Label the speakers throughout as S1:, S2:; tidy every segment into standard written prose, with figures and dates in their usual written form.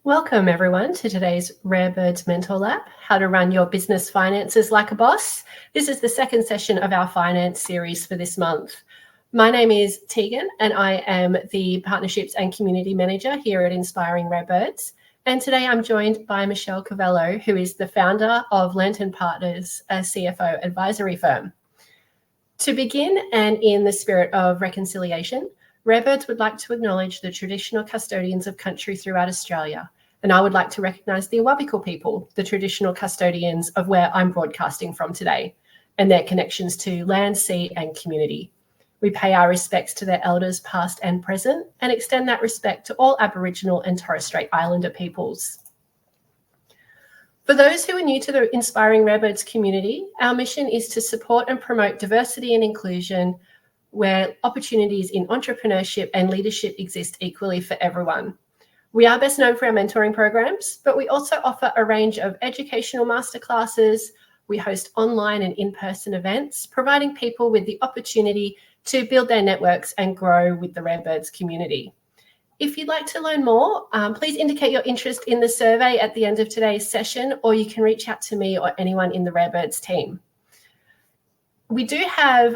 S1: Welcome everyone to today's Rare Birds Mentor Lab, how to run your business finances like a boss. This is the second session of our finance series for this month. My name is Tegan and I am the Partnerships and Community Manager here at Inspiring Rare Birds. And today I'm joined by Michelle Kvello, who is the founder of Lantern Partners, a CFO advisory firm. To begin, and in the spirit of reconciliation, Rare Birds would like to acknowledge the traditional custodians of country throughout Australia, and I would like to recognise the Awabakal people, the traditional custodians of where I'm broadcasting from today, and their connections to land, sea and community. We pay our respects to their elders past and present, and extend that respect to all Aboriginal and Torres Strait Islander peoples. For those who are new to the Inspiring Rare Birds community, our mission is to support and promote diversity and inclusion where opportunities in entrepreneurship and leadership exist equally for everyone. We are best known for our mentoring programs, but we also offer a range of educational masterclasses. We host online and in-person events, providing people with the opportunity to build their networks and grow with the Rare Birds community. If you'd like to learn more, please indicate your interest in the survey at the end of today's session, or you can reach out to me or anyone in the Rare Birds team. We do have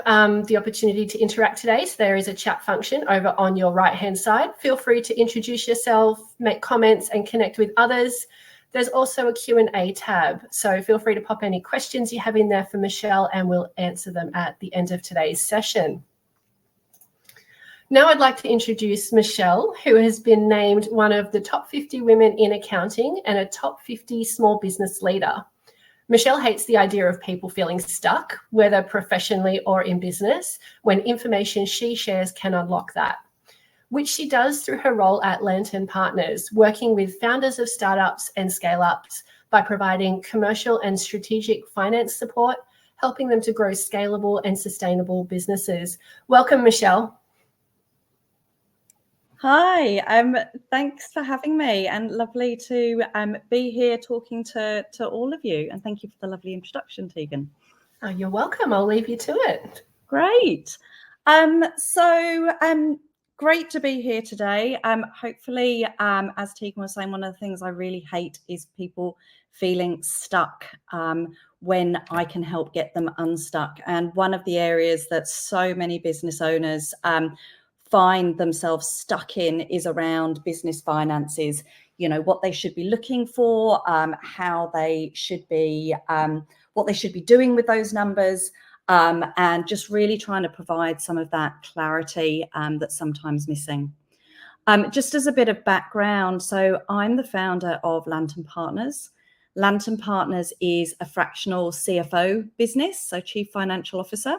S1: the opportunity to interact today, so there is a chat function over on your right-hand side. Feel free to introduce yourself, make comments and connect with others. There's also a Q&A tab, so feel free to pop any questions you have in there for Michelle and we'll answer them at the end of today's session. Now I'd like to introduce Michelle, who has been named one of the top 50 women in accounting and a top 50 small business leader. Michelle hates the idea of people feeling stuck, whether professionally or in business, when information she shares can unlock that, which she does through her role at Lantern Partners, working with founders of startups and scale-ups by providing commercial and strategic finance support, helping them to grow scalable and sustainable businesses. Welcome, Michelle.
S2: Hi, thanks for having me, and lovely to be here talking to all of you, and thank you for the lovely introduction, Tegan.
S1: Oh, you're welcome. I'll leave you to it.
S2: Great. Great to be here today. Hopefully, as Tegan was saying, one of the things I really hate is people feeling stuck when I can help get them unstuck. And one of the areas that so many business owners find themselves stuck in is around business finances. You know, what they should be looking for, how they should be, what they should be doing with those numbers, and just really trying to provide some of that clarity that's sometimes missing. Just as a bit of background, so I'm the founder of Lantern Partners. Lantern Partners is a fractional CFO business, so Chief Financial Officer.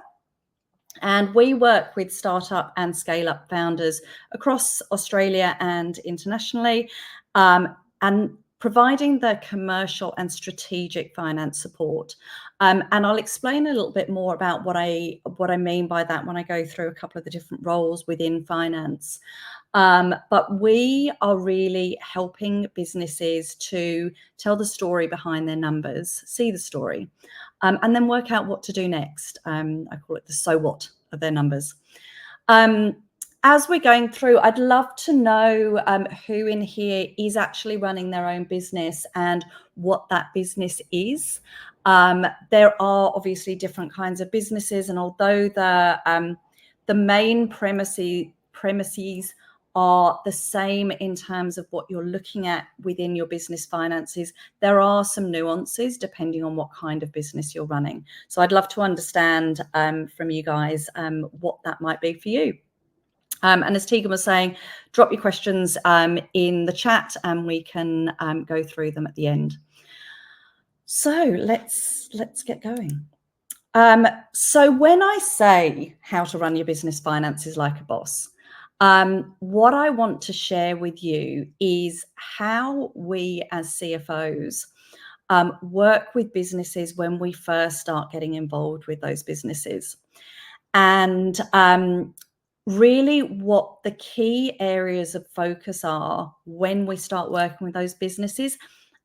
S2: And we work with startup and scale-up founders across Australia and internationally, and providing the commercial and strategic finance support. And I'll explain a little bit more about what I mean by that when I go through a couple of the different roles within finance. But we are really helping businesses to tell the story behind their numbers, see the story, and then work out what to do next. I call it the so what of their numbers. As we're going through, I'd love to know who in here is actually running their own business and what that business is. There are obviously different kinds of businesses, and although the main premises are the same in terms of what you're looking at within your business finances, there are some nuances depending on what kind of business you're running. So I'd love to understand from you guys what that might be for you. And as Tegan was saying, drop your questions in the chat and we can go through them at the end. So let's get going. So when I say how to run your business finances like a boss, what I want to share with you is how we as CFOs work with businesses when we first start getting involved with those businesses. And really what the key areas of focus are when we start working with those businesses.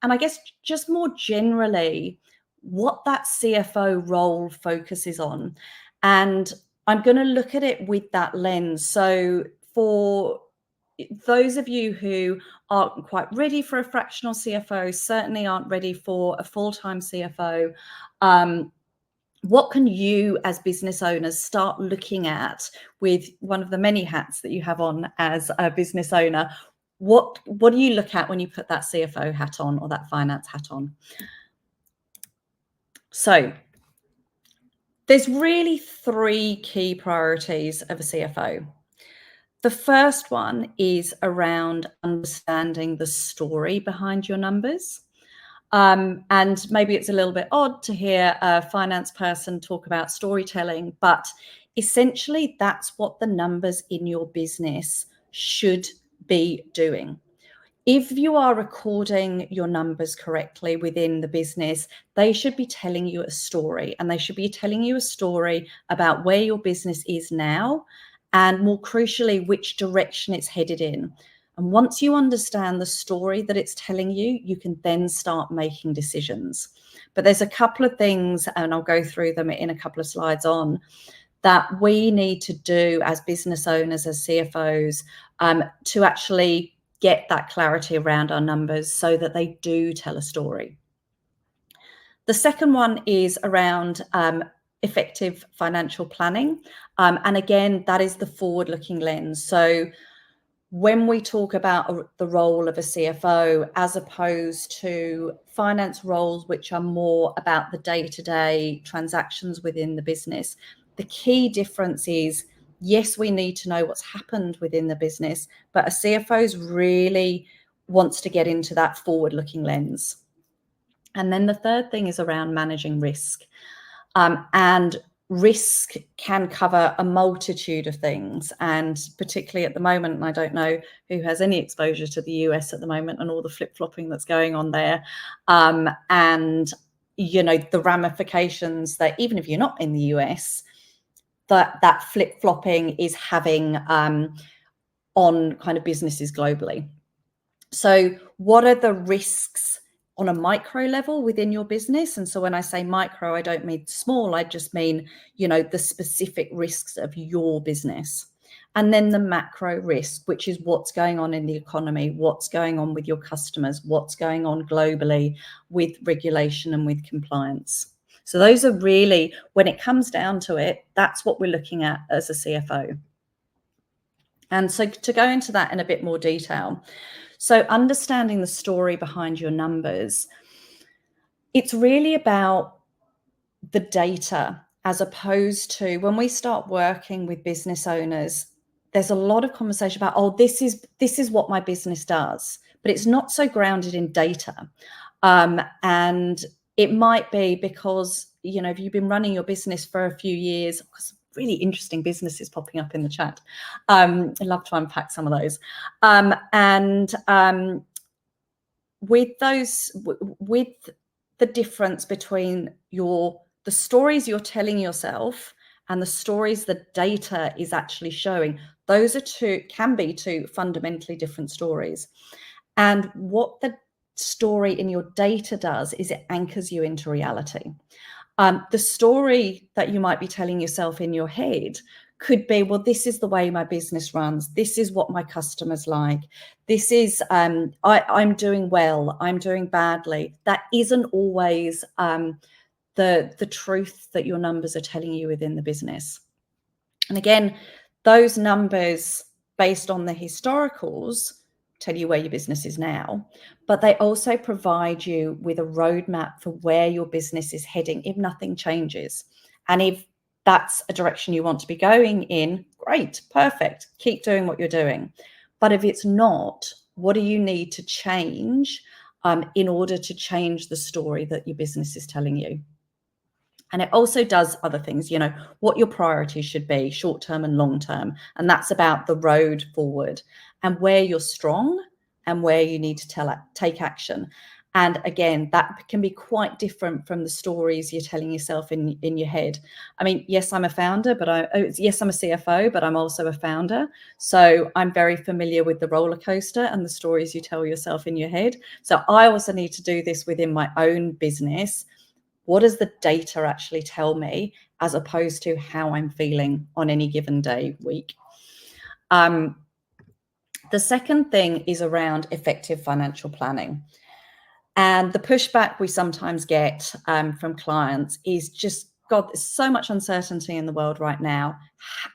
S2: And I guess just more generally, what that CFO role focuses on. And I'm going to look at it with that lens. So for those of you who aren't quite ready for a fractional CFO, certainly aren't ready for a full-time CFO, what can you as business owners start looking at with one of the many hats that you have on as a business owner? What do you look at when you put that CFO hat on or that finance hat on? So there's really 3 key priorities of a CFO. The first one is around understanding the story behind your numbers. And maybe it's a little bit odd to hear a finance person talk about storytelling, but essentially that's what the numbers in your business should be doing. If you are recording your numbers correctly within the business, they should be telling you a story, and they should be telling you a story about where your business is now, and more crucially, which direction it's headed in. And once you understand the story that it's telling you, you can then start making decisions. But there's a couple of things, and I'll go through them in a couple of slides on, that we need to do as business owners, as CFOs, to actually get that clarity around our numbers so that they do tell a story. The second one is around effective financial planning. And again, that is the forward-looking lens. So when we talk about the role of a CFO, as opposed to finance roles, which are more about the day-to-day transactions within the business, the key difference is, yes, we need to know what's happened within the business, but a CFO really wants to get into that forward-looking lens. And then the third thing is around managing risk. And risk can cover a multitude of things, and particularly at the moment, and I don't know who has any exposure to the US at the moment and all the flip-flopping that's going on there, and the ramifications that even if you're not in the US, that flip-flopping is having on kind of businesses globally. So what are the risks on a micro level within your business? And so when I say micro, I don't mean small, I just mean, the specific risks of your business. And then the macro risk, which is what's going on in the economy, what's going on with your customers, what's going on globally with regulation and with compliance. So those are really, when it comes down to it, that's what we're looking at as a CFO. And so to go into that in a bit more detail, so understanding the story behind your numbers, it's really about the data, as opposed to when we start working with business owners, there's a lot of conversation about, oh, this is what my business does, but it's not so grounded in data. And it might be because, if you've been running your business for a few years, because really interesting businesses popping up in the chat. I'd love to unpack some of those. With the difference between the stories you're telling yourself and the stories the data is actually showing, those can be two fundamentally different stories. And what the story in your data does is it anchors you into reality. The story that you might be telling yourself in your head could be, well, this is the way my business runs. This is what my customers like. This is, I'm doing well, I'm doing badly. That isn't always the truth that your numbers are telling you within the business. And again, those numbers based on the historicals tell you where your business is now, but they also provide you with a roadmap for where your business is heading if nothing changes. And if that's a direction you want to be going in, great, perfect, keep doing what you're doing. But if it's not, what do you need to change in order to change the story that your business is telling you? And it also does other things, what your priorities should be, short-term and long-term. And that's about the road forward and where you're strong and where you need to take action. And again, that can be quite different from the stories you're telling yourself in your head. I mean, yes, I'm a founder, yes, I'm a CFO, but I'm also a founder. So I'm very familiar with the roller coaster and the stories you tell yourself in your head. So I also need to do this within my own business. What does the data actually tell me, as opposed to how I'm feeling on any given day, week? The second thing is around effective financial planning. And the pushback we sometimes get from clients is just, God, there's so much uncertainty in the world right now.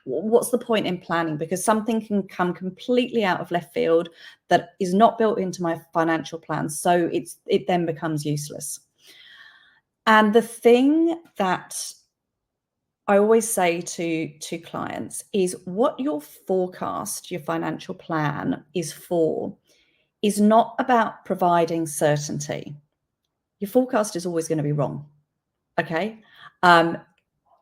S2: What's the point in planning? Because something can come completely out of left field that is not built into my financial plan. So it then becomes useless. And the thing that I always say to clients is what your forecast, your financial plan is not about providing certainty. Your forecast is always going to be wrong. Okay.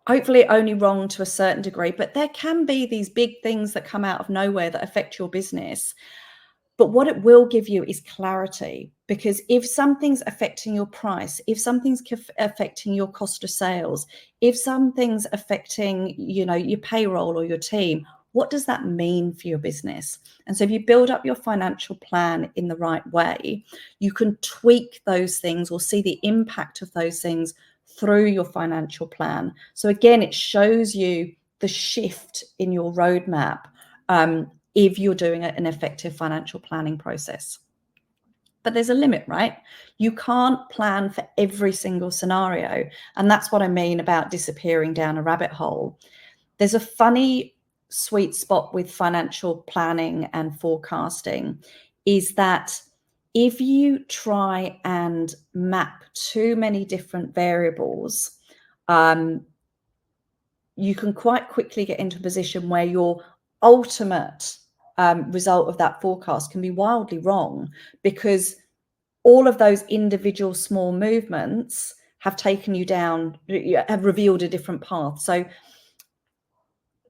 S2: Hopefully only wrong to a certain degree, but there can be these big things that come out of nowhere that affect your business. But what it will give you is clarity, because if something's affecting your price, if something's affecting your cost of sales, if something's affecting, your payroll or your team, what does that mean for your business? And so if you build up your financial plan in the right way, you can tweak those things or see the impact of those things through your financial plan. So again, it shows you the shift in your roadmap if you're doing an effective financial planning process. But there's a limit, right? You can't plan for every single scenario. And that's what I mean about disappearing down a rabbit hole. There's a funny sweet spot with financial planning and forecasting, is that if you try and map too many different variables, you can quite quickly get into a position where your ultimate result of that forecast can be wildly wrong, because all of those individual small movements have taken you down, have revealed a different path. So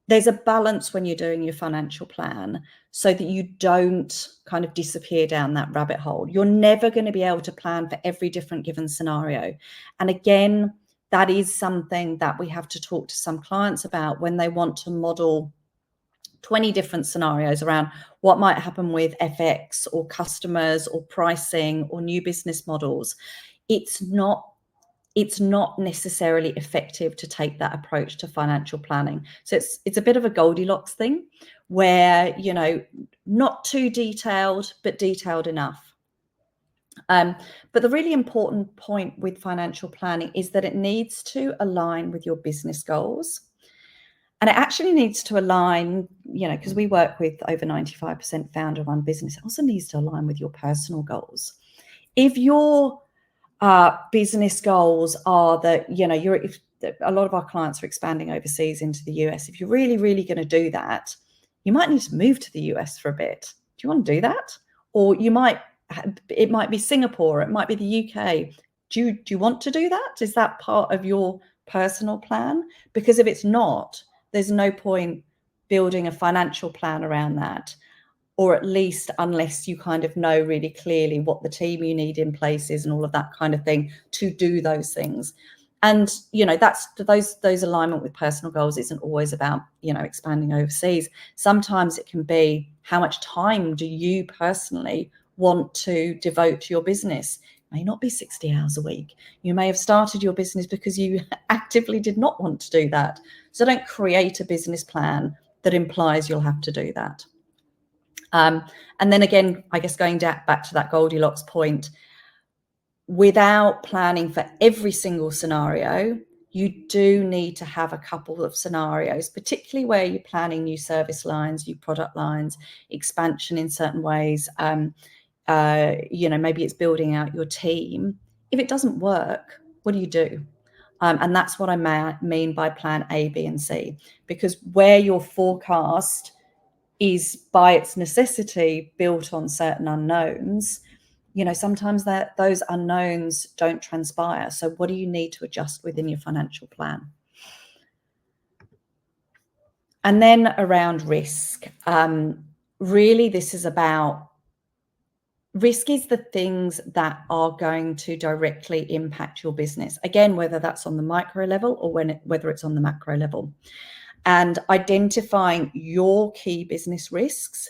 S2: there's a balance when you're doing your financial plan so that you don't kind of disappear down that rabbit hole. You're never going to be able to plan for every different given scenario. And again, that is something that we have to talk to some clients about when they want to model 20 different scenarios around what might happen with FX or customers or pricing or new business models. It's not necessarily effective to take that approach to financial planning. So it's a bit of a Goldilocks thing where, not too detailed, but detailed enough. But the really important point with financial planning is that it needs to align with your business goals. And it actually needs to align, because we work with over 95% founder-run business, it also needs to align with your personal goals. If your business goals are that, if a lot of our clients are expanding overseas into the US, if you're really, really going to do that, you might need to move to the US for a bit. Do you want to do that? Or it might be Singapore, it might be the UK. Do you want to do that? Is that part of your personal plan? Because if it's not, there's no point building a financial plan around that, or at least unless you kind of know really clearly what the team you need in place is and all of that kind of thing to do those things. And, that's those alignment with personal goals isn't always about, expanding overseas. Sometimes it can be, how much time do you personally want to devote to your business? It may not be 60 hours a week. You may have started your business because you actively did not want to do that. So don't create a business plan that implies you'll have to do that. And then again, I guess going back to that Goldilocks point, without planning for every single scenario, you do need to have a couple of scenarios, particularly where you're planning new service lines, new product lines, expansion in certain ways. Maybe it's building out your team. If it doesn't work, what do you do? And that's what I mean by plan A, B, and C, because where your forecast is by its necessity built on certain unknowns, sometimes those unknowns don't transpire. So what do you need to adjust within your financial plan? And then around risk, really this is about, risk is the things that are going to directly impact your business. Again, whether that's on the micro level or whether it's on the macro level. And identifying your key business risks,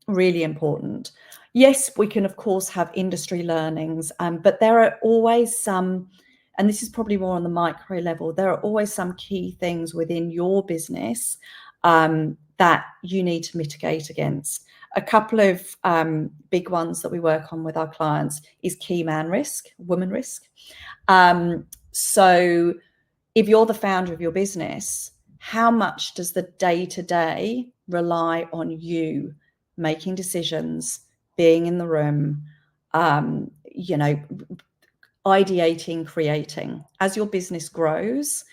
S2: really important. Yes, we can, of course, have industry learnings, but there are always some, and this is probably more on the micro level, there are always some key things within your business that you need to mitigate against. A couple of big ones that we work on with our clients is key man risk, woman risk. So if you're the founder of your business, how much does the day-to-day rely on you making decisions, being in the room, ideating, creating? As your business grows,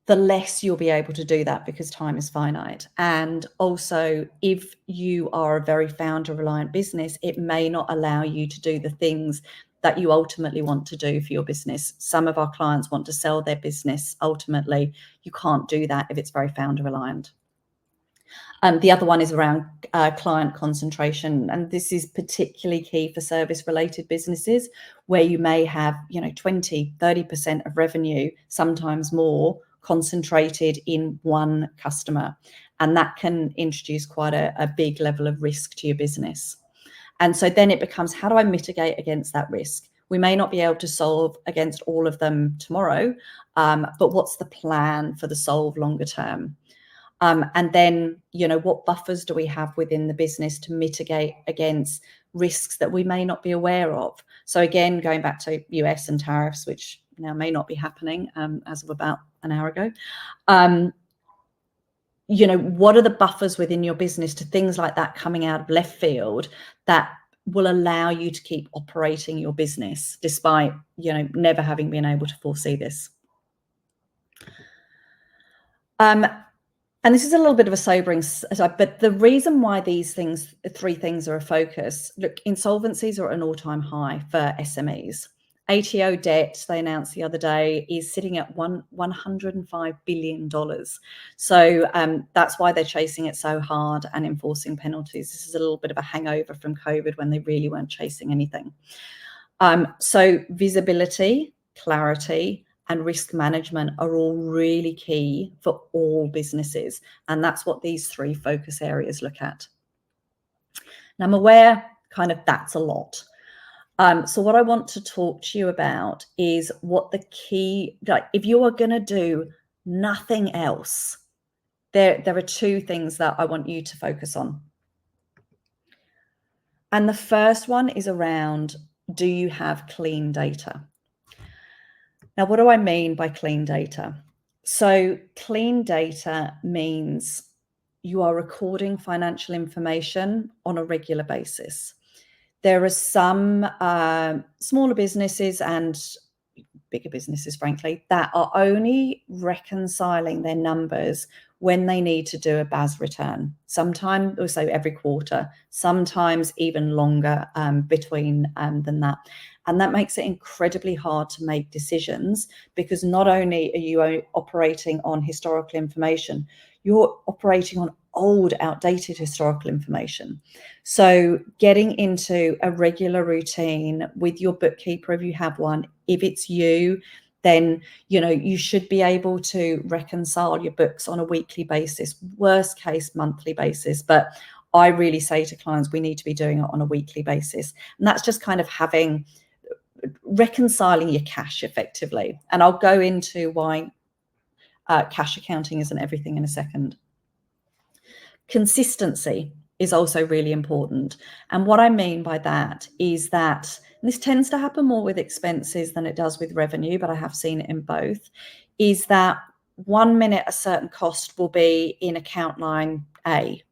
S2: the less you'll be able to do that because time is finite. And also, if you are a very founder-reliant business, it may not allow you to do the things that you ultimately want to do for your business. Some of our clients want to sell their business. Ultimately, you can't do that if it's very founder-reliant. The other one is around client concentration. And this is particularly key for service-related businesses where you may have, 20, 30% of revenue, sometimes more, concentrated in one customer. And that can introduce quite a big level of risk to your business. And so then it becomes, how do I mitigate against that risk? We may not be able to solve against all of them tomorrow, but what's the plan for the solve longer term? And then, what buffers do we have within the business to mitigate against risks that we may not be aware of? So again, going back to US and tariffs, which now may not be happening as of about an hour ago. What are the buffers within your business to things like that coming out of left field that will allow you to keep operating your business despite, never having been able to foresee this? And this is a little bit of a sobering, but the reason why these three things are a focus, look, insolvencies are at an all-time high for SMEs. ATO debt, they announced the other day, is sitting at $105 billion. So that's why they're chasing it so hard and enforcing penalties. This is a little bit of a hangover from COVID when they really weren't chasing anything. So visibility, clarity, and risk management are all really key for all businesses. And that's what these three focus areas look at. Now, I'm aware that's a lot. So what I want to talk to you about is what the key, if you are going to do nothing else, there are two things that I want you to focus on. And the first one is around, do you have clean data? Now, what do I mean by clean data? So clean data means you are recording financial information on a regular basis. There are some smaller businesses and bigger businesses, frankly, that are only reconciling their numbers when they need to do a BAS return. Sometimes also every quarter, sometimes even longer between than that. And that makes it incredibly hard to make decisions because not only are you operating on historical information, you're operating on old, outdated historical information. So getting into a regular routine with your bookkeeper, if you have one, if it's you, then you should be able to reconcile your books on a weekly basis, worst case monthly basis. But I really say to clients, we need to be doing it on a weekly basis. And that's just kind of reconciling your cash effectively. And I'll go into why cash accounting isn't everything in a second. Consistency is also really important. And what I mean by that is that, and this tends to happen more with expenses than it does with revenue, but I have seen it in both, is that 1 minute a certain cost will be in account line A.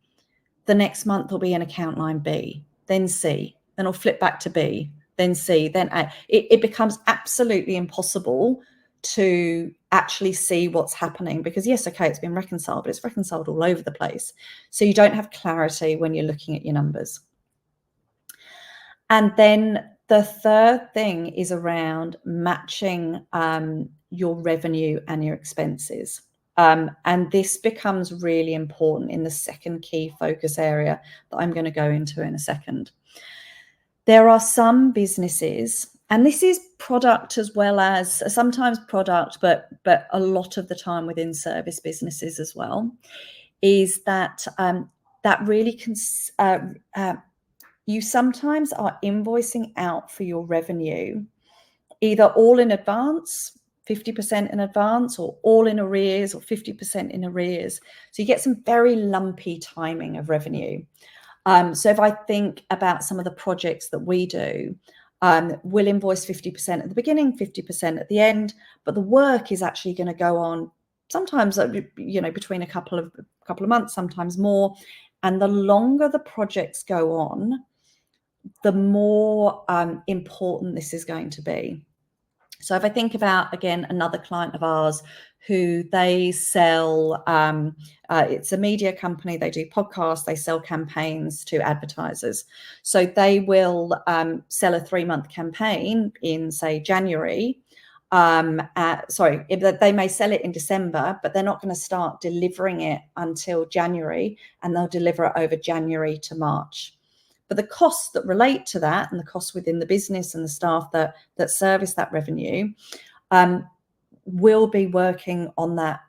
S2: The next month will be in account line B, then C, then it'll flip back to B, then C, then A. It becomes absolutely impossible to actually see what's happening because yes, okay, it's been reconciled, but it's reconciled all over the place. So you don't have clarity when you're looking at your numbers. And then the third thing is around matching your revenue and your expenses. And this becomes really important in the second key focus area that I'm going to go into in a second. There are some businesses, and this is product as well as sometimes product, but a lot of the time within service businesses as well, is that that really you sometimes are invoicing out for your revenue either all in advance 50% in advance, or all in arrears, or 50% in arrears. So you get some very lumpy timing of revenue. So if I think about some of the projects that we do, we'll invoice 50% at the beginning, 50% at the end, but the work is actually going to go on sometimes, between a couple of months, sometimes more. And the longer the projects go on, the more important this is going to be. So if I think about, again, another client of ours who they sell, it's a media company, they do podcasts, they sell campaigns to advertisers. So they will sell a 3-month campaign in, say, January. They may sell it in December, but they're not going to start delivering it until January, and they'll deliver it over January to March. But the costs that relate to that, and the costs within the business and the staff that service that revenue, will be working on that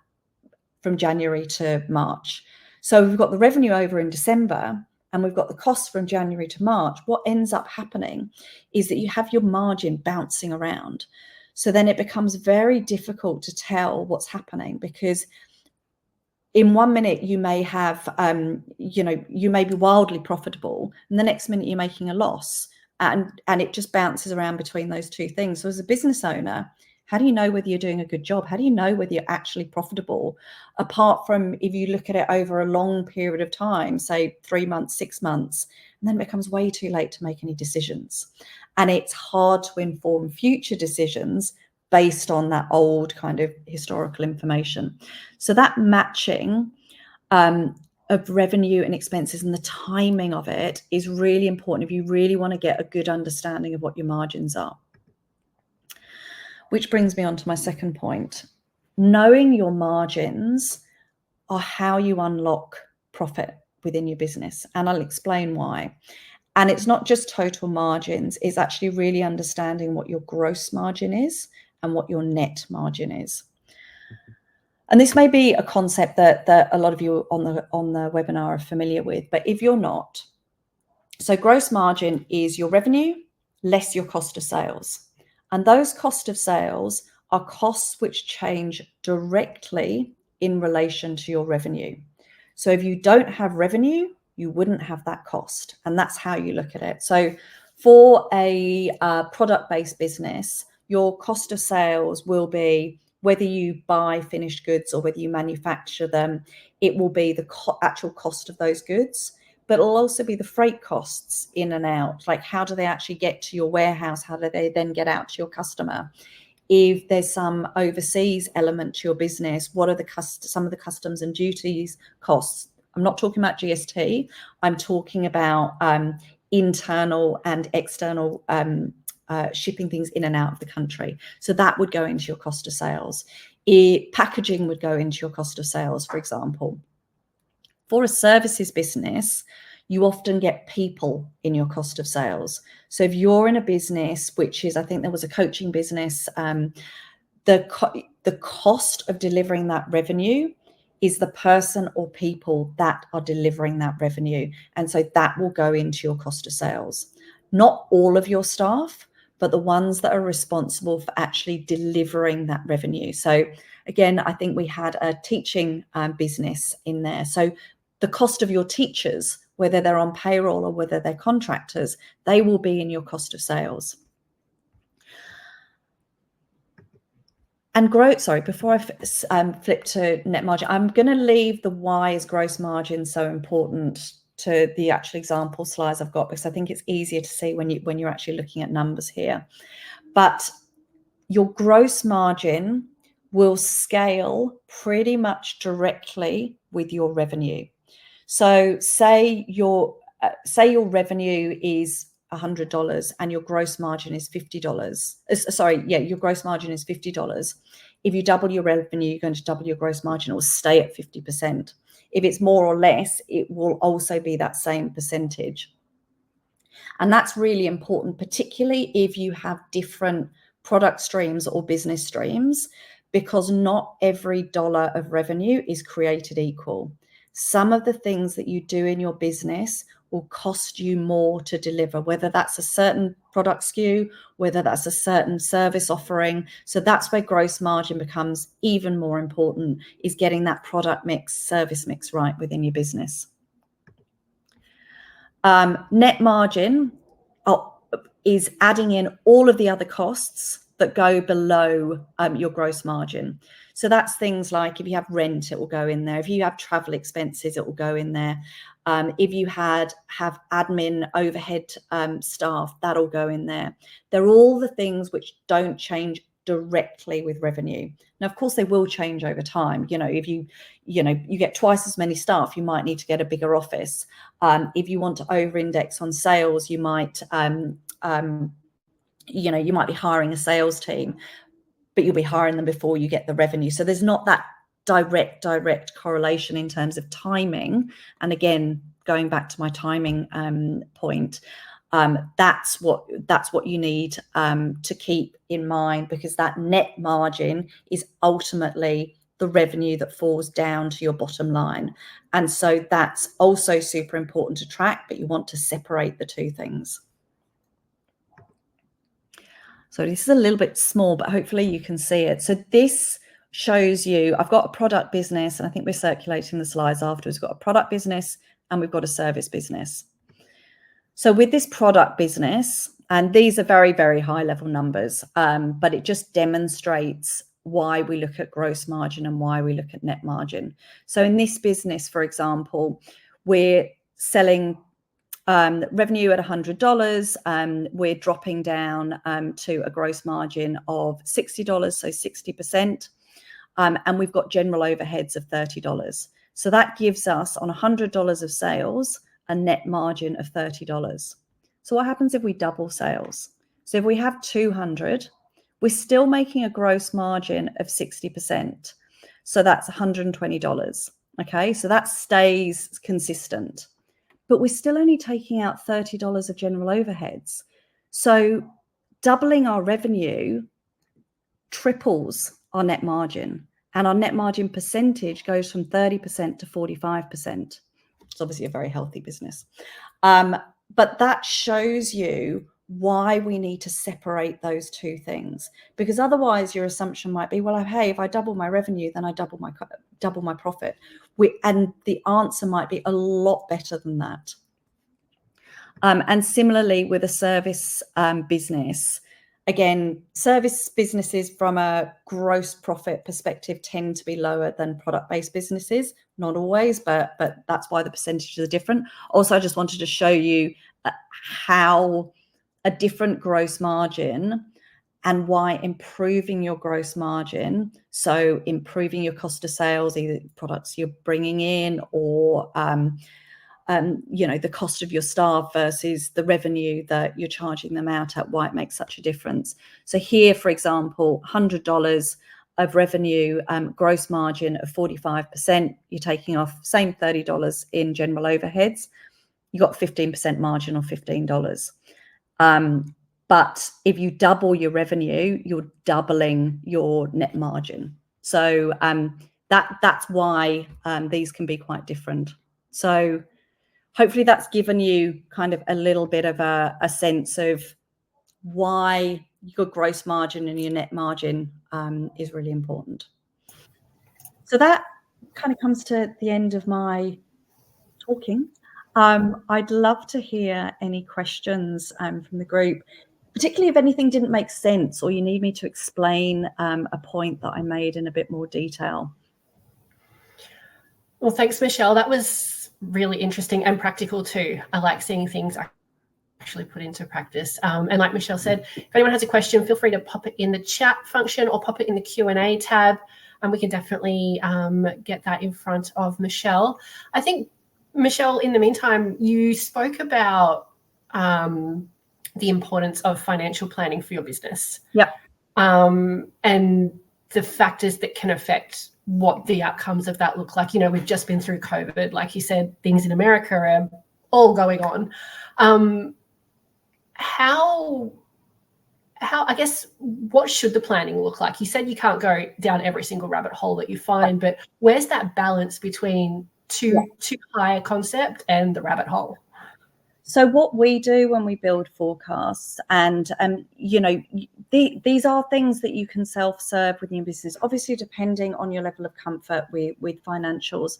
S2: from January to March. So we've got the revenue over in December, and we've got the costs from January to March. What ends up happening is that you have your margin bouncing around. So then it becomes very difficult to tell what's happening, because in 1 minute you may have, you may be wildly profitable, and the next minute you're making a loss, and it just bounces around between those two things. So as a business owner, how do you know whether you're doing a good job? How do you know whether you're actually profitable? Apart from if you look at it over a long period of time, say 3 months, 6 months, and then it becomes way too late to make any decisions. And it's hard to inform future decisions based on that old kind of historical information. So that matching of revenue and expenses and the timing of it is really important if you really want to get a good understanding of what your margins are. Which brings me on to my second point. Knowing your margins are how you unlock profit within your business, and I'll explain why. And it's not just total margins, it's actually really understanding what your gross margin is and what your net margin is. And this may be a concept that a lot of you on the webinar are familiar with, but if you're not, so gross margin is your revenue less your cost of sales. And those cost of sales are costs which change directly in relation to your revenue. So if you don't have revenue, you wouldn't have that cost. And that's how you look at it. So for a product-based business, your cost of sales will be, whether you buy finished goods or whether you manufacture them, it will be the actual cost of those goods, but it'll also be the freight costs in and out. Like, how do they actually get to your warehouse? How do they then get out to your customer? If there's some overseas element to your business, what are some of the customs and duties costs? I'm not talking about GST. I'm talking about internal and external shipping things in and out of the country. So that would go into your cost of sales. Packaging would go into your cost of sales, for example. For a services business, you often get people in your cost of sales. So if you're in a business, which is, I think there was a coaching business, the cost of delivering that revenue is the person or people that are delivering that revenue. And so that will go into your cost of sales. Not all of your staff, but the ones that are responsible for actually delivering that revenue. So again, I think we had a teaching business in there. So the cost of your teachers, whether they're on payroll or whether they're contractors, they will be in your cost of sales. And before I flip to net margin, I'm going to leave the why is gross margin so important to the actual example slides I've got, because I think it's easier to see when you're actually looking at numbers here. But your gross margin will scale pretty much directly with your revenue. So say your revenue is $100 and your gross margin is $50. Your gross margin is $50. If you double your revenue, you're going to double your gross margin, or stay at 50%. If it's more or less, it will also be that same percentage. And that's really important, particularly if you have different product streams or business streams, because not every dollar of revenue is created equal. Some of the things that you do in your business will cost you more to deliver, whether that's a certain product SKU, whether that's a certain service offering. So that's where gross margin becomes even more important, is getting that product mix, service mix right within your business. Net margin is adding in all of the other costs that go below your gross margin. So that's things like if you have rent, it will go in there. If you have travel expenses, it will go in there. If you have admin overhead staff, that'll go in there. They're all the things which don't change directly with revenue. Now, of course, they will change over time. If you get twice as many staff, you might need to get a bigger office. If you want to over-index on sales, you might you might be hiring a sales team, but you'll be hiring them before you get the revenue. So there's not that direct correlation in terms of timing. And again, going back to my timing point, that's what you need to keep in mind, because that net margin is ultimately the revenue that falls down to your bottom line. And so that's also super important to track, but you want to separate the two things. So this is a little bit small, but hopefully you can see it. So this shows you, I've got a product business, and I think we're circulating the slides afterwards. We've got a product business and we've got a service business. So with this product business, and these are very, very high level numbers, but it just demonstrates why we look at gross margin and why we look at net margin. So in this business, for example, we're selling revenue at $100. We're dropping down to a gross margin of $60, so 60%. And we've got general overheads of $30. So that gives us, on $100 of sales, a net margin of $30. So what happens if we double sales? So if we have 200, we're still making a gross margin of 60%. So that's $120. Okay, so that stays consistent. But we're still only taking out $30 of general overheads. So doubling our revenue triples our net margin, and our net margin percentage goes from 30% to 45%. It's obviously a very healthy business. But that shows you why we need to separate those two things, because otherwise your assumption might be, well, hey, if I double my revenue, then I double my profit. And the answer might be a lot better than that. And similarly with a service business, again, service businesses from a gross profit perspective tend to be lower than product-based businesses. Not always, but that's why the percentages are different. Also, I just wanted to show you how a different gross margin and why improving your gross margin, so improving your cost of sales, either products you're bringing in or the cost of your staff versus the revenue that you're charging them out at, why it makes such a difference. So here, for example, $100 of revenue, gross margin of 45%, you're taking off same $30 in general overheads, you got 15% margin on $15. But if you double your revenue, you're doubling your net margin. So that's why these can be quite different. So hopefully that's given you kind of a little bit of a sense of why your gross margin and your net margin is really important. So that kind of comes to the end of my talking. I'd love to hear any questions from the group, particularly if anything didn't make sense or you need me to explain a point that I made in a bit more detail.
S1: Well, thanks, Michelle. That was really interesting and practical too. I like seeing things actually put into practice. And like Michelle said, if anyone has a question, feel free to pop it in the chat function or pop it in the Q&A tab, and we can definitely get that in front of Michelle. I think, Michelle, in the meantime, you spoke about the importance of financial planning for your business.
S2: Yep.
S1: And the factors that can affect what the outcomes of that look like. We've just been through COVID. Like you said, things in America are all going on. How, I guess, what should the planning look like? You said you can't go down every single rabbit hole that you find, but where's that balance between too high a concept and the rabbit hole?
S2: So what we do when we build forecasts, and these are things that you can self-serve within your business, obviously depending on your level of comfort with financials.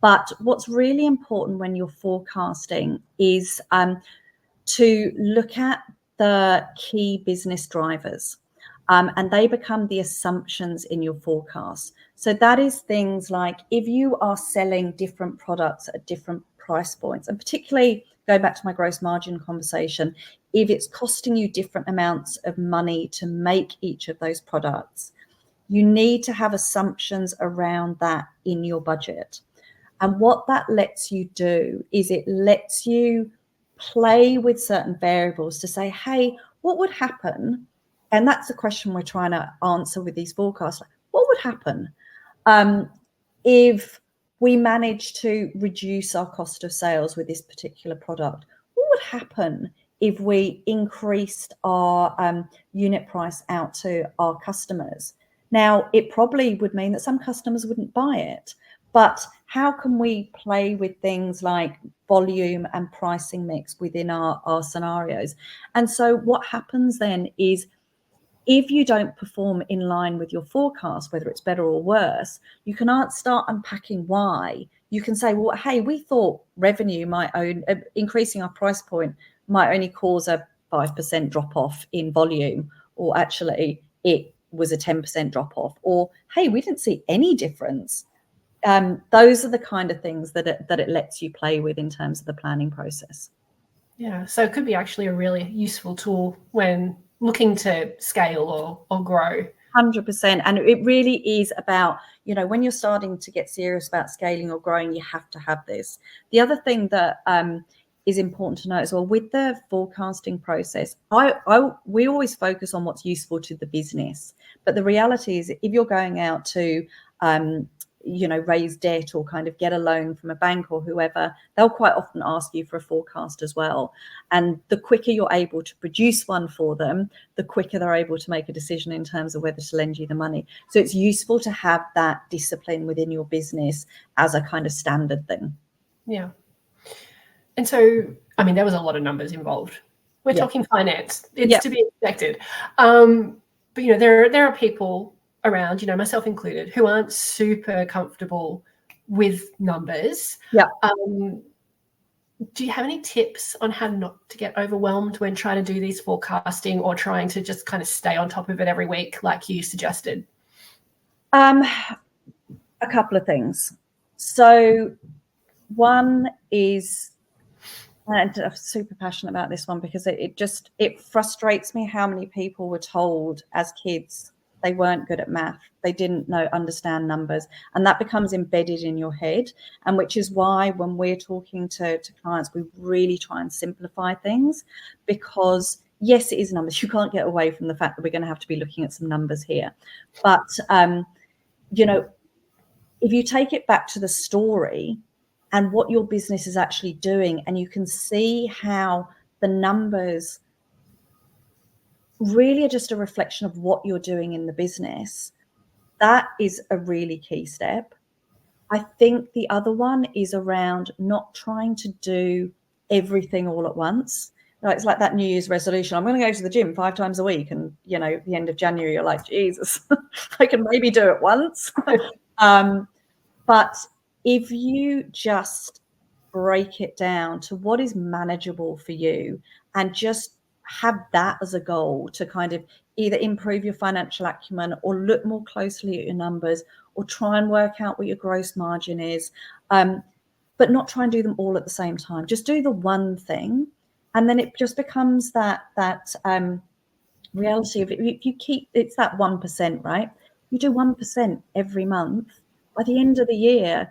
S2: But what's really important when you're forecasting is to look at the key business drivers. And they become the assumptions in your forecast. So that is things like if you are selling different products at different price points, and particularly going back to my gross margin conversation, if it's costing you different amounts of money to make each of those products, you need to have assumptions around that in your budget. And what that lets you do is it lets you play with certain variables to say, hey, what would happen? And that's the question we're trying to answer with these forecasts. What would happen if we manage to reduce our cost of sales with this particular product? What would happen if we increased our unit price out to our customers? Now, it probably would mean that some customers wouldn't buy it, but how can we play with things like volume and pricing mix within our scenarios? And so what happens then is, if you don't perform in line with your forecast, whether it's better or worse, you can start unpacking why. You can say, well, hey, we thought revenue increasing our price point might only cause a 5% drop off in volume, or actually it was a 10% drop off, or hey, we didn't see any difference. Those are the kind of things that it lets you play with in terms of the planning process.
S1: Yeah, so it could be actually a really useful tool when looking to scale or grow.
S2: 100%. And it really is about, when you're starting to get serious about scaling or growing, you have to have this. The other thing that is important to note as well with the forecasting process, we always focus on what's useful to the business. But the reality is, if you're going out to raise debt or kind of get a loan from a bank or whoever, they'll quite often ask you for a forecast as well. And the quicker you're able to produce one for them, the quicker they're able to make a decision in terms of whether to lend you the money. So it's useful to have that discipline within your business as a kind of standard thing.
S1: Yeah. And so, I mean, there was a lot of numbers involved. We're talking finance. It's to be expected. But, there are people around, myself included, who aren't super comfortable with numbers.
S2: Yeah.
S1: Do you have any tips on how not to get overwhelmed when trying to do these forecasting, or trying to just kind of stay on top of it every week, like you suggested?
S2: A couple of things. So one is, and I'm super passionate about this one because it frustrates me how many people were told as kids they weren't good at math, they didn't understand numbers, and that becomes embedded in your head. And which is why when we're talking to clients, we really try and simplify things, because yes, it is numbers. You can't get away from the fact that we're going to have to be looking at some numbers here. But if you take it back to the story and what your business is actually doing, and you can see how the numbers really are just a reflection of what you're doing in the business, that is a really key step. I think the other one is around not trying to do everything all at once. It's like that New Year's resolution. I'm going to go to the gym 5 times a week. And, at the end of January, you're like, Jesus, I can maybe do it once. But if you just break it down to what is manageable for you, and just have that as a goal to kind of either improve your financial acumen, or look more closely at your numbers, or try and work out what your gross margin is, but not try and do them all at the same time. Just do the one thing, and then it just becomes that reality of it. If you keep, it's that 1%, right? You do 1% every month. By the end of the year,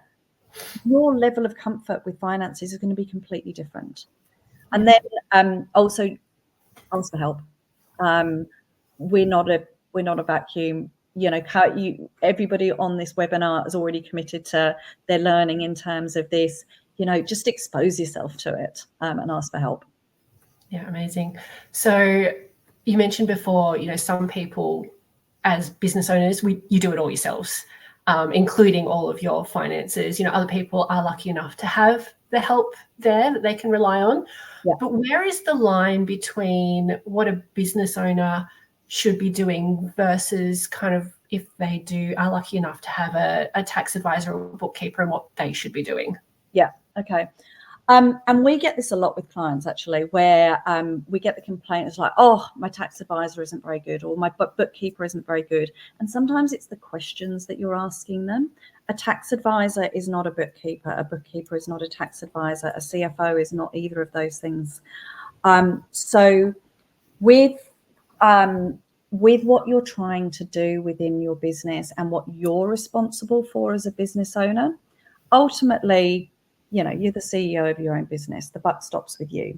S2: your level of comfort with finances is going to be completely different. And then also ask for help. We're not a vacuum. Everybody on this webinar has already committed to their learning in terms of this. Just expose yourself to it and ask for help.
S1: Yeah, amazing. So you mentioned before, some people as business owners, you do it all yourselves, including all of your finances. Other people are lucky enough to have the help there that they can rely on.
S2: Yeah.
S1: But where is the line between what a business owner should be doing versus kind of if they are lucky enough to have a tax advisor or bookkeeper and what they should be doing?
S2: Yeah. Okay. And we get this a lot with clients, actually, where we get the complaint, it's like, oh, my tax advisor isn't very good, or my bookkeeper isn't very good. And sometimes it's the questions that you're asking them. A tax advisor is not a bookkeeper. A bookkeeper is not a tax advisor. A CFO is not either of those things. So with what you're trying to do within your business and what you're responsible for as a business owner, ultimately, you're the CEO of your own business. The buck stops with you.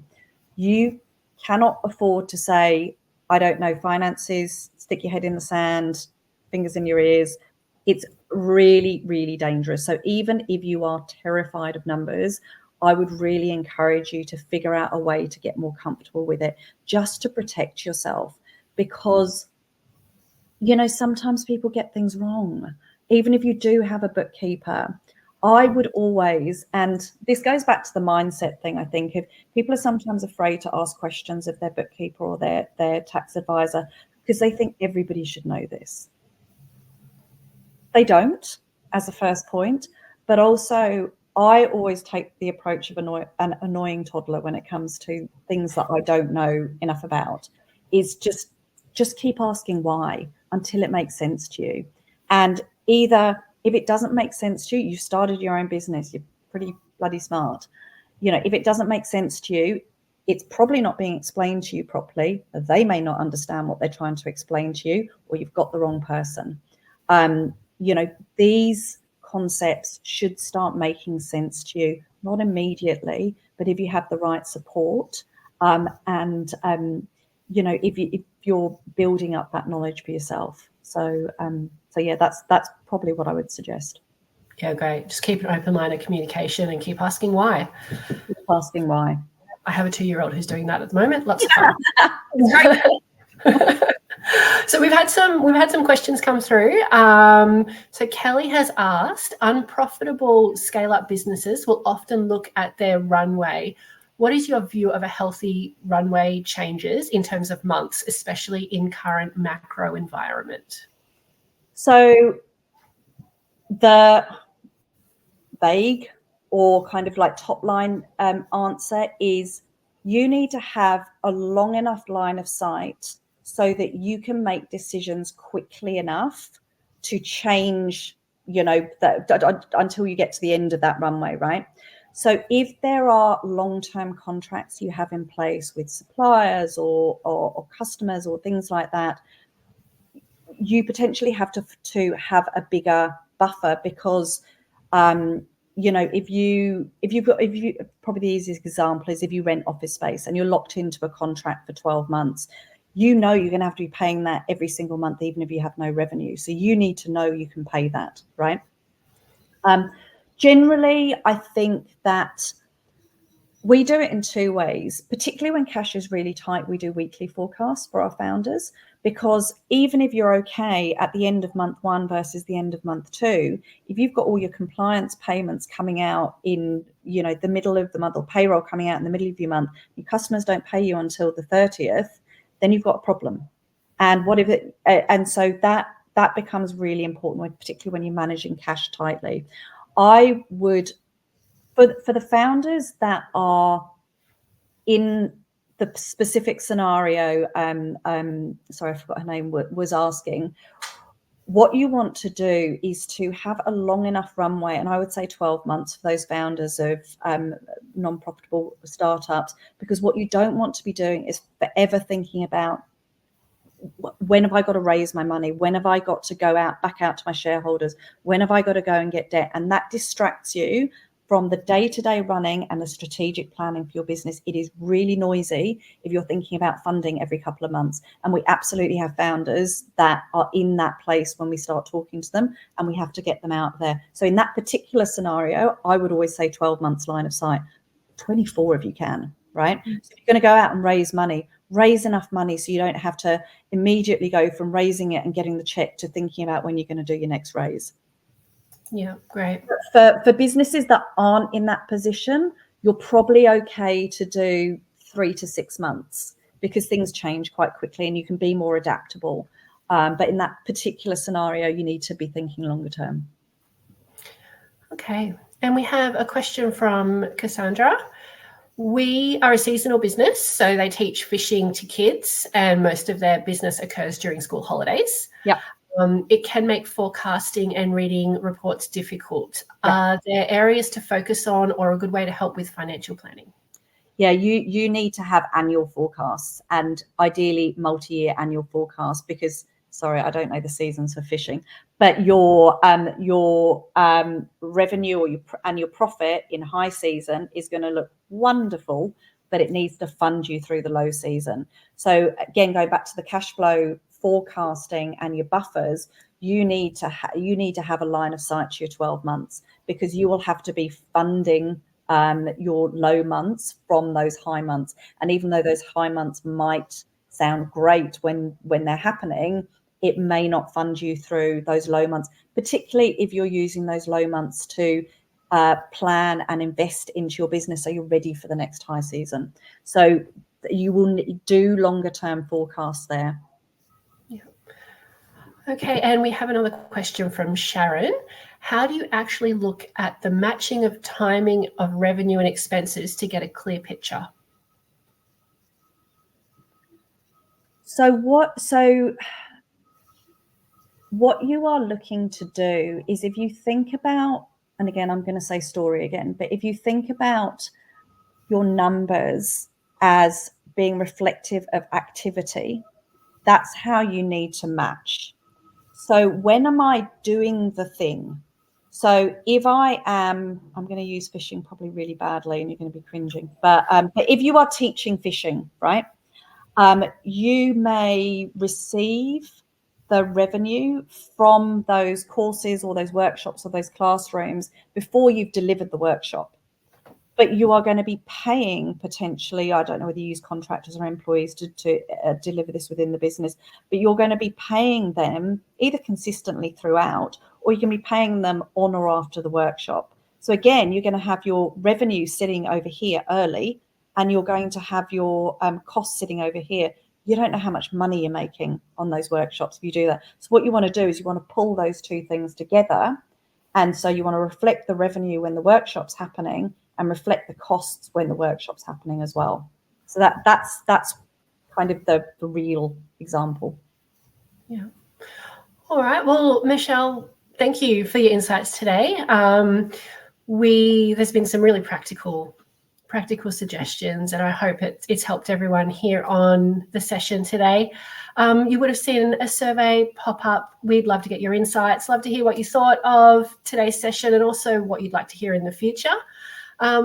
S2: You cannot afford to say, I don't know finances, stick your head in the sand, fingers in your ears. It's really, really dangerous. So even if you are terrified of numbers, I would really encourage you to figure out a way to get more comfortable with it, just to protect yourself, because sometimes people get things wrong. Even if you do have a bookkeeper, I would always, and this goes back to the mindset thing, I think, if people are sometimes afraid to ask questions of their bookkeeper or their tax advisor because they think everybody should know this. They don't, as a first point, but also I always take the approach of an annoying toddler when it comes to things that I don't know enough about, is just keep asking why until it makes sense to you. And either if it doesn't make sense to you, you've started your own business, you're pretty bloody smart. If it doesn't make sense to you, it's probably not being explained to you properly. They may not understand what they're trying to explain to you, or you've got the wrong person. These concepts should start making sense to you, not immediately, but if you have the right support, if you're building up that knowledge for yourself. So yeah, that's probably what I would suggest.
S1: Yeah, great. Just keep an open line of communication and keep asking why.
S2: Keep asking why.
S1: I have a 2-year-old who's doing that at the moment. Lots of fun. So we've had some questions come through. So Kelly has asked, unprofitable scale-up businesses will often look at their runway. What is your view of a healthy runway changes in terms of months, especially in current macro environment?
S2: So the vague or kind of like top line answer is you need to have a long enough line of sight so that you can make decisions quickly enough to change, until you get to the end of that runway, right? So if there are long-term contracts you have in place with suppliers or customers or things like that, you potentially have to have a bigger buffer, because if you probably the easiest example is if you rent office space and you're locked into a contract for 12 months, you're going to have to be paying that every single month, even if you have no revenue. So you need to know you can pay that, right? Generally, I think that we do it in two ways, particularly when cash is really tight. We do weekly forecasts for our founders, because even if you're okay at the end of month 1 versus the end of month 2, if you've got all your compliance payments coming out in, the middle of the month, or payroll coming out in the middle of your month, your customers don't pay you until the 30th, then you've got a problem. And so that becomes really important, particularly when you're managing cash tightly. I would, for the founders that are in the specific scenario, sorry, I forgot her name, was asking, what you want to do is to have a long enough runway, and I would say 12 months for those founders of non-profitable startups, because what you don't want to be doing is forever thinking about, when have I got to raise my money? When have I got to go back out to my shareholders? When have I got to go and get debt? And that distracts you from the day-to-day running and the strategic planning for your business. It is really noisy if you're thinking about funding every couple of months. And we absolutely have founders that are in that place when we start talking to them, and we have to get them out there. So in that particular scenario, I would always say 12 months line of sight, 24 if you can, right? So if you're going to go out and raise money, raise enough money so you don't have to immediately go from raising it and getting the check to thinking about when you're going to do your next raise.
S1: Yeah, great.
S2: For businesses that aren't in that position, you're probably okay to do 3 to 6 months because things change quite quickly and you can be more adaptable. But in that particular scenario, you need to be thinking longer term.
S1: Okay. And we have a question from Cassandra. We are a seasonal business, so they teach fishing to kids, and most of their business occurs during school holidays.
S2: Yeah.
S1: It can make forecasting and reading reports difficult.
S2: Yeah.
S1: Are there areas to focus on or a good way to help with financial planning?
S2: Yeah, you need to have annual forecasts and ideally multi-year annual forecasts because, sorry, I don't know the seasons for fishing, but your revenue or your profit in high season is going to look wonderful, but it needs to fund you through the low season. So again, going back to the cash flow forecasting and your buffers, you need to have a line of sight to your 12 months because you will have to be funding your low months from those high months. And even though those high months might sound great when they're happening, it may not fund you through those low months, particularly if you're using those low months to plan and invest into your business so you're ready for the next high season. So you will do longer term forecasts there.
S1: Yeah. Okay, and we have another question from Sharon. How do you actually look at the matching of timing of revenue and expenses to get a clear picture?
S2: So what you are looking to do is, if you think about, and again, I'm going to say story again, but if you think about your numbers as being reflective of activity, that's how you need to match. So when am I doing the thing? So if I'm going to use fishing probably really badly and you're going to be cringing, but if you are teaching fishing, right, you may receive the revenue from those courses or those workshops or those classrooms before you've delivered the workshop. But you are going to be paying potentially, I don't know whether you use contractors or employees to deliver this within the business, but you're going to be paying them either consistently throughout, or you can be paying them on or after the workshop. So again, you're going to have your revenue sitting over here early, and you're going to have your costs sitting over here. You don't know how much money you're making on those workshops if you do that. So what you want to do is you want to pull those two things together. And so you want to reflect the revenue when the workshop's happening and reflect the costs when the workshop's happening as well. So that's kind of the real example.
S1: Yeah. All right. Well, Michelle, thank you for your insights today. There's been some really practical suggestions, and I hope it's helped everyone here on the session today. You would have seen a survey pop up. We'd love to get your insights, love to hear what you thought of today's session and also what you'd like to hear in the future.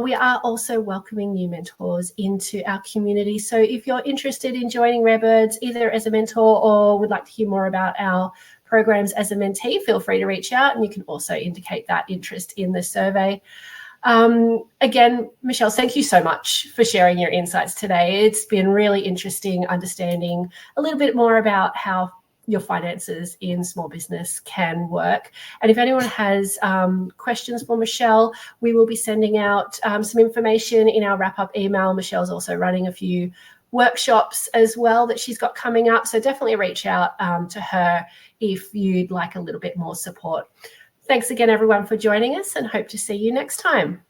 S1: We are also welcoming new mentors into our community. So if you're interested in joining Rarebirds, either as a mentor or would like to hear more about our programs as a mentee, feel free to reach out, and you can also indicate that interest in the survey. Again, Michelle, thank you so much for sharing your insights today. It's been really interesting understanding a little bit more about how your finances in small business can work. And if anyone has questions for Michelle, we will be sending out some information in our wrap-up email. Michelle's also running a few workshops as well that she's got coming up. So definitely reach out to her if you'd like a little bit more support. Thanks again, everyone, for joining us, and hope to see you next time.